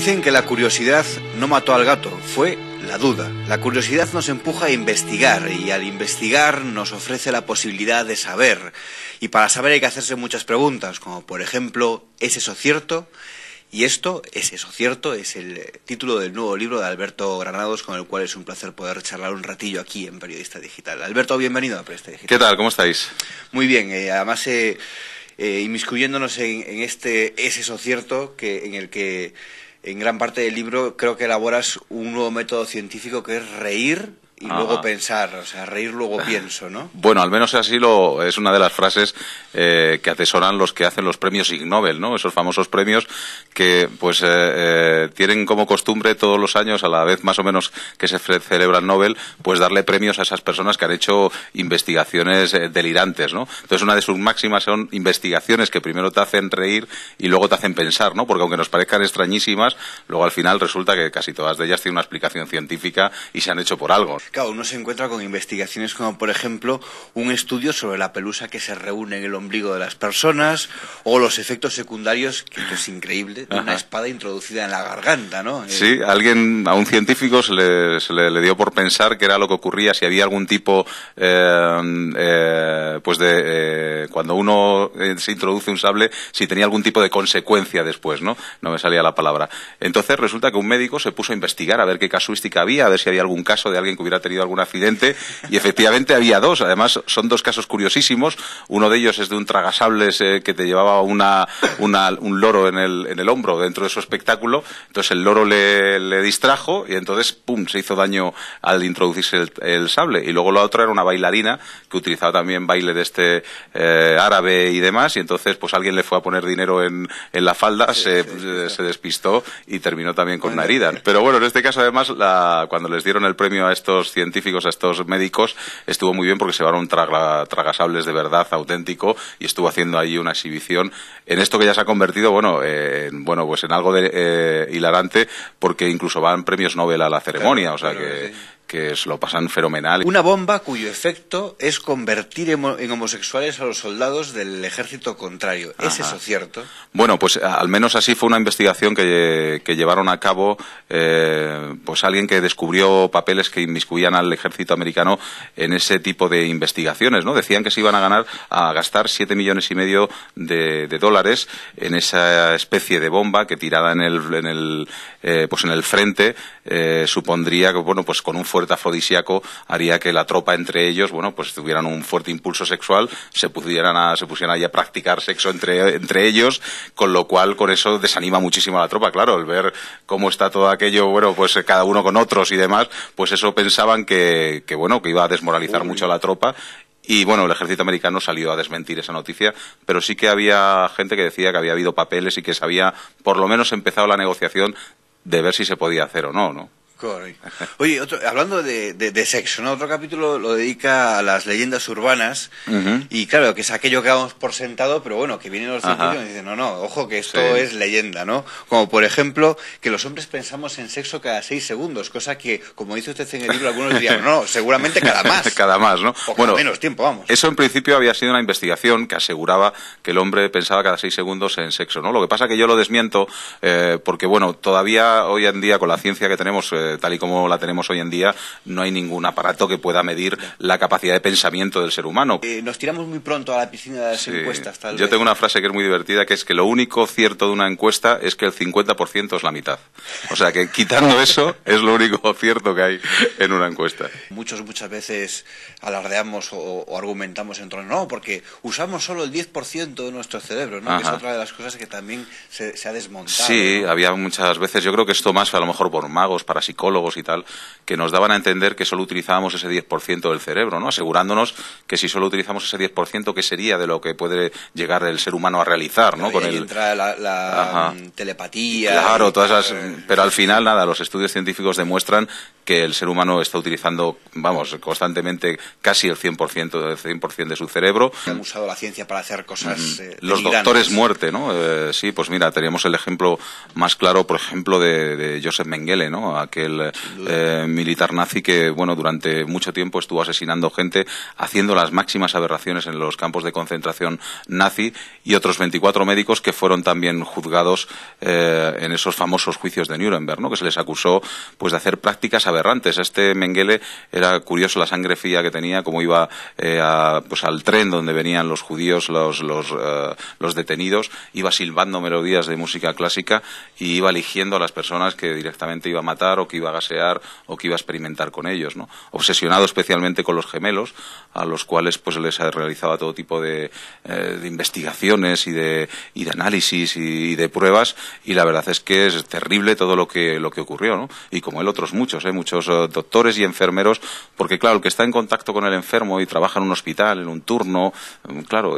Dicen que la curiosidad no mató al gato, fue la duda. La curiosidad nos empuja a investigar y al investigar nos ofrece la posibilidad de saber. Y para saber hay que hacerse muchas preguntas, como por ejemplo, ¿es eso cierto? Y esto, ¿es eso cierto?, es el título del nuevo libro de Alberto Granados, con el cual es un placer poder charlar un ratillo aquí en Periodista Digital. Alberto, bienvenido a Periodista Digital. ¿Qué tal? ¿Cómo estáis? Muy bien, además inmiscuyéndonos en este ¿es eso cierto?, en el que en gran parte del libro creo que elaboras un nuevo método científico que es reír y luego pensar, o sea, reír luego pienso, ¿no? Bueno, al menos así es una de las frases que atesoran los que hacen los premios Ig Nobel, ¿no? Esos famosos premios que pues tienen como costumbre todos los años, a la vez más o menos que se celebra el Nobel, pues darle premios a esas personas que han hecho investigaciones delirantes, ¿no? Entonces una de sus máximas son investigaciones que primero te hacen reír y luego te hacen pensar, ¿no? Porque aunque nos parezcan extrañísimas, luego al final resulta que casi todas de ellas tienen una explicación científica y se han hecho por algo. Claro, uno se encuentra con investigaciones como, por ejemplo, un estudio sobre la pelusa que se reúne en el ombligo de las personas o los efectos secundarios, que es increíble, de una espada introducida en la garganta, ¿no? Sí, a un científico se le dio por pensar que era lo que ocurría si había algún tipo, cuando uno se introduce un sable, si tenía algún tipo de consecuencia después, ¿no? No me salía la palabra. Entonces resulta que un médico se puso a investigar a ver qué casuística había, a ver si había algún caso de alguien que hubiera tenido algún accidente, y efectivamente había dos. Además son dos casos curiosísimos. Uno de ellos es de un tragasables que te llevaba un loro en el hombro dentro de su espectáculo. Entonces el loro le distrajo y entonces ¡pum!, se hizo daño al introducirse el sable. Y luego la otra era una bailarina que utilizaba también baile de este árabe y demás, y entonces pues alguien le fue a poner dinero en la falda, se despistó y terminó también con una herida. Pero bueno, en este caso además cuando les dieron el premio a estos científicos, a estos médicos, estuvo muy bien porque se llevaron un tragasables de verdad auténtico y estuvo haciendo ahí una exhibición en esto que ya se ha convertido pues en algo de hilarante, porque incluso van premios Nobel a la ceremonia, claro, o sea que se lo pasan fenomenal. Una bomba cuyo efecto es convertir en homosexuales a los soldados del ejército contrario. ¿Es eso cierto? Bueno, pues al menos así fue una investigación que llevaron a cabo pues alguien que descubrió papeles que inmiscuían al ejército americano en ese tipo de investigaciones, ¿no? Decían que se iban a gastar 7,5 millones de dólares en esa especie de bomba que tirada en el frente supondría que, bueno, pues con un fuerte afrodisíaco haría que la tropa entre ellos, bueno, pues tuvieran un fuerte impulso sexual, se pusieran ahí a practicar sexo entre ellos, con lo cual con eso desanima muchísimo a la tropa. Claro, el ver cómo está todo aquello, bueno, pues cada uno con otros y demás, pues eso pensaban que iba a desmoralizar mucho a la tropa. Y bueno, el ejército americano salió a desmentir esa noticia, pero sí que había gente que decía que había habido papeles y que se había por lo menos empezado la negociación de ver si se podía hacer o no, ¿no? Correcto. Oye, hablando de sexo, ¿no? Otro capítulo lo dedica a las leyendas urbanas, y claro, que es aquello que damos por sentado, pero bueno, que vienen los científicos y dicen, no, ojo, que esto es leyenda, ¿no? Como por ejemplo, que los hombres pensamos en sexo cada 6 segundos, cosa que, como dice usted en el libro, algunos dirían, no, seguramente cada más. Cada más, ¿no? O cada menos tiempo, vamos. Eso en principio había sido una investigación que aseguraba que el hombre pensaba cada 6 segundos en sexo, ¿no? Lo que pasa que yo lo desmiento, porque bueno, todavía hoy en día con la ciencia que tenemos, tal y como la tenemos hoy en día, no hay ningún aparato que pueda medir la capacidad de pensamiento del ser humano. Nos tiramos muy pronto a la piscina de las encuestas, tal vez. Yo tengo una frase que es muy divertida, que es que lo único cierto de una encuesta es que el 50% es la mitad. O sea que quitando eso, es lo único cierto que hay en una encuesta. Muchas veces alardeamos o argumentamos en torno, no, porque usamos solo el 10% de nuestro cerebro, ¿no? Que es otra de las cosas que también se ha desmontado. Sí, ¿no? Había muchas veces, yo creo que esto más a lo mejor por magos, parapsicólogos y tal, que nos daban a entender que solo utilizábamos ese 10% del cerebro, ¿no? Asegurándonos que si solo utilizamos ese 10%, ¿qué sería de lo que puede llegar el ser humano a realizar, ¿no? Con entra la telepatía. Claro, todas esas, pero al final nada, los estudios científicos demuestran que el ser humano está utilizando, constantemente casi el 100% de su cerebro. Han usado la ciencia para hacer cosas los doctores muerte, ¿no? Sí, pues mira, teníamos el ejemplo más claro, por ejemplo, de Joseph Mengele, ¿no? aquel militar nazi que, bueno, durante mucho tiempo estuvo asesinando gente, haciendo las máximas aberraciones en los campos de concentración nazi, y otros 24 médicos que fueron también juzgados en esos famosos juicios de Nuremberg, ¿no? Que se les acusó pues de hacer prácticas aberrantes. Este Mengele era curioso la sangre fría que tenía, como iba pues al tren donde venían los judíos, los detenidos, iba silbando melodías de música clásica y iba eligiendo a las personas que directamente iba a matar o que iba a gasear o que iba a experimentar con ellos, ¿no? Obsesionado especialmente con los gemelos, a los cuales pues les realizaba todo tipo de investigaciones y de análisis y de pruebas, y la verdad es que es terrible todo lo que ocurrió, ¿no? Y como él, otros muchos doctores y enfermeros, porque claro, el que está en contacto con el enfermo y trabaja en un hospital, en un turno, claro,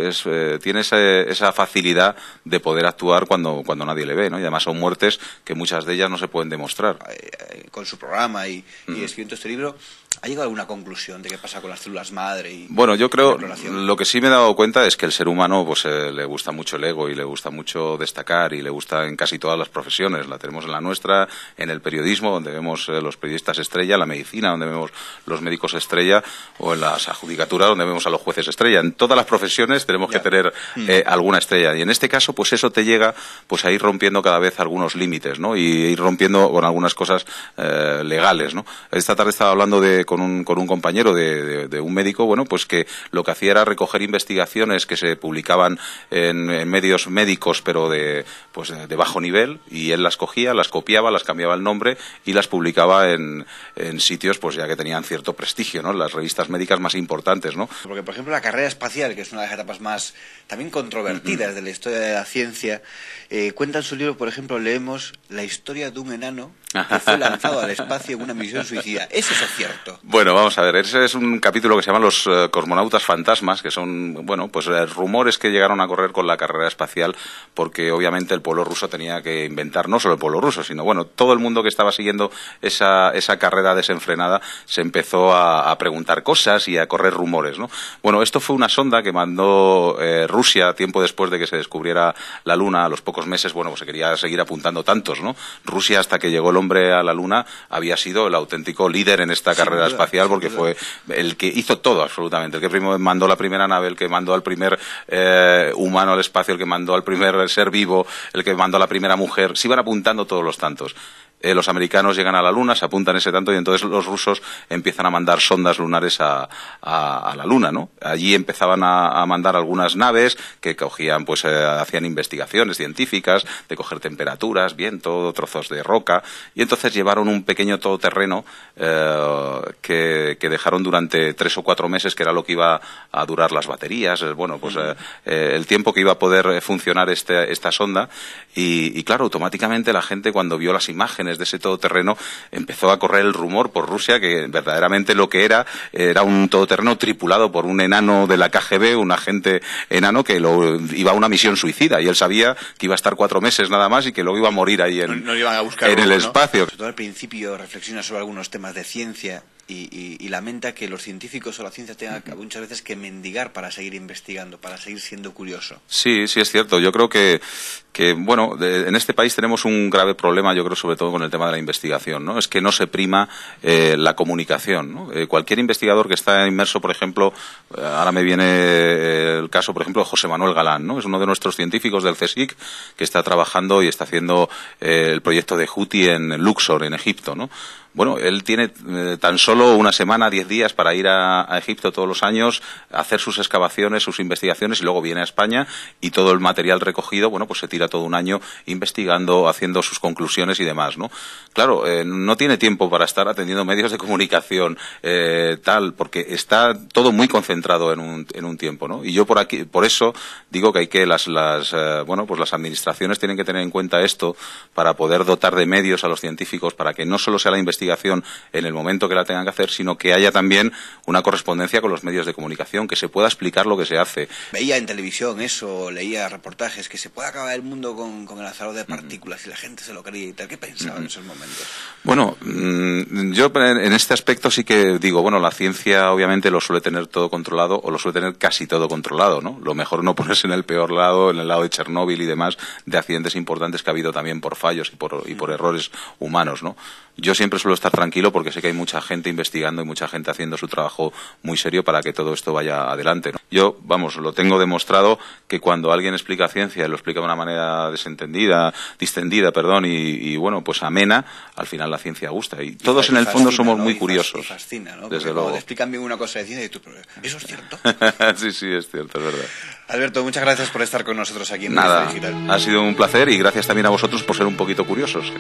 tiene esa facilidad de poder actuar cuando nadie le ve, ¿no? Y además son muertes que muchas de ellas no se pueden demostrar. Con su programa y escribiendo este libro, ¿ha llegado a alguna conclusión de qué pasa con las células madre? Bueno, yo creo, lo que sí me he dado cuenta es que el ser humano pues le gusta mucho el ego y le gusta mucho destacar, y le gusta en casi todas las profesiones. La tenemos en la nuestra, en el periodismo, donde vemos los periodistas estrella, la medicina, donde vemos los médicos estrella, o en las adjudicaturas, donde vemos a los jueces estrella. En todas las profesiones tenemos que tener alguna estrella, y en este caso pues eso te llega pues a ir rompiendo cada vez algunos límites, ¿no? Y ir rompiendo con algunas cosas legales, ¿no? Esta tarde estaba hablando con un compañero de un médico, bueno, pues que lo que hacía era recoger investigaciones que se publicaban en medios médicos, pero de bajo nivel, y él las cogía, las copiaba, las cambiaba el nombre y las publicaba en sitios pues ya que tenían cierto prestigio, ¿no? Las revistas médicas más importantes, ¿no? Porque, por ejemplo, la carrera espacial, que es una de las etapas más también controvertidas de la historia de la ciencia, cuenta en su libro, por ejemplo, leemos la historia de un enano que fue lanzado al espacio en una misión suicida. ¿Es eso cierto? Bueno, vamos a ver, ese es un capítulo que se llama Los cosmonautas fantasmas, que son, bueno, pues rumores que llegaron a correr con la carrera espacial, porque obviamente el pueblo ruso tenía que inventar, no solo el pueblo ruso, sino, bueno, todo el mundo que estaba siguiendo esa carrera desenfrenada se empezó a preguntar cosas y a correr rumores, ¿no? Bueno, esto fue una sonda que mandó Rusia tiempo después de que se descubriera la Luna. A los pocos meses, bueno, pues se quería seguir apuntando tantos, ¿no? Rusia, hasta que llegó el hombre a la Luna, había sido el auténtico líder en esta carrera espacial, porque fue el que hizo todo absolutamente, el que primero mandó la primera nave, el que mandó al primer humano al espacio, el que mandó al primer ser vivo, el que mandó a la primera mujer. Se iban apuntando todos los tantos. Los americanos llegan a la Luna, se apuntan ese tanto, y entonces los rusos empiezan a mandar sondas lunares a la Luna, ¿no? Allí empezaban a mandar algunas naves que cogían, pues hacían investigaciones científicas de coger temperaturas, viento, trozos de roca, y entonces llevaron un pequeño todoterreno que dejaron durante 3 o 4 meses, que era lo que iba a durar las baterías, bueno, pues el tiempo que iba a poder funcionar esta sonda, y claro, automáticamente la gente, cuando vio las imágenes de ese todoterreno, empezó a correr el rumor por Rusia que verdaderamente lo que era un todoterreno tripulado por un enano de la KGB, un agente enano que iba a una misión suicida, y él sabía que iba a estar 4 meses nada más y que luego iba a morir ahí en el espacio. Sobre todo al principio reflexiona sobre algunos temas de ciencia y lamenta que los científicos o la ciencia tengan muchas veces que mendigar para seguir investigando, para seguir siendo curioso. Sí, es cierto. Yo creo que bueno, en este país tenemos un grave problema, yo creo, sobre todo con el tema de la investigación, ¿no? Es que no se prima la comunicación, ¿no? Cualquier investigador que está inmerso, por ejemplo, ahora me viene el caso, por ejemplo, de José Manuel Galán, ¿no? Es uno de nuestros científicos del CSIC que está trabajando y está haciendo el proyecto de Houthi en Luxor, en Egipto, ¿no? Bueno, él tiene tan solo una semana, 10 días para ir a Egipto todos los años, hacer sus excavaciones, sus investigaciones, y luego viene a España, y todo el material recogido, bueno, pues se tira todo un año investigando, haciendo sus conclusiones y demás, ¿no? Claro, no tiene tiempo para estar atendiendo medios de comunicación, porque está todo muy concentrado en un tiempo, ¿no? Y yo por eso digo que hay que las administraciones tienen que tener en cuenta esto para poder dotar de medios a los científicos, para que no solo sea la investigación en el momento que la tengan que hacer, sino que haya también una correspondencia con los medios de comunicación, que se pueda explicar lo que se hace. Veía en televisión eso, leía reportajes, que se puede acabar el mundo con el lanzador de partículas, y la gente se lo creía y tal. ¿Qué pensaba en esos momentos? Bueno, yo en este aspecto sí que digo, bueno, la ciencia obviamente lo suele tener todo controlado, o lo suele tener casi todo controlado, ¿no? Lo mejor no ponerse en el peor lado, en el lado de Chernóbil y demás, de accidentes importantes que ha habido también por fallos y por errores humanos, ¿no? Yo siempre suelo puedo estar tranquilo porque sé que hay mucha gente investigando y mucha gente haciendo su trabajo muy serio para que todo esto vaya adelante, ¿no? Yo, vamos, lo tengo demostrado que cuando alguien explica ciencia y lo explica de una manera distendida, y bueno, pues amena, al final la ciencia gusta. Y todos en el fondo somos muy curiosos. Y fascina, ¿no? Desde Porque luego. te explican bien una cosa de ciencia y tú, ¿eso es cierto? Sí, es cierto, es verdad. Alberto, muchas gracias por estar con nosotros aquí en Nada, Digital. ha sido un placer y gracias también a vosotros por ser un poquito curiosos.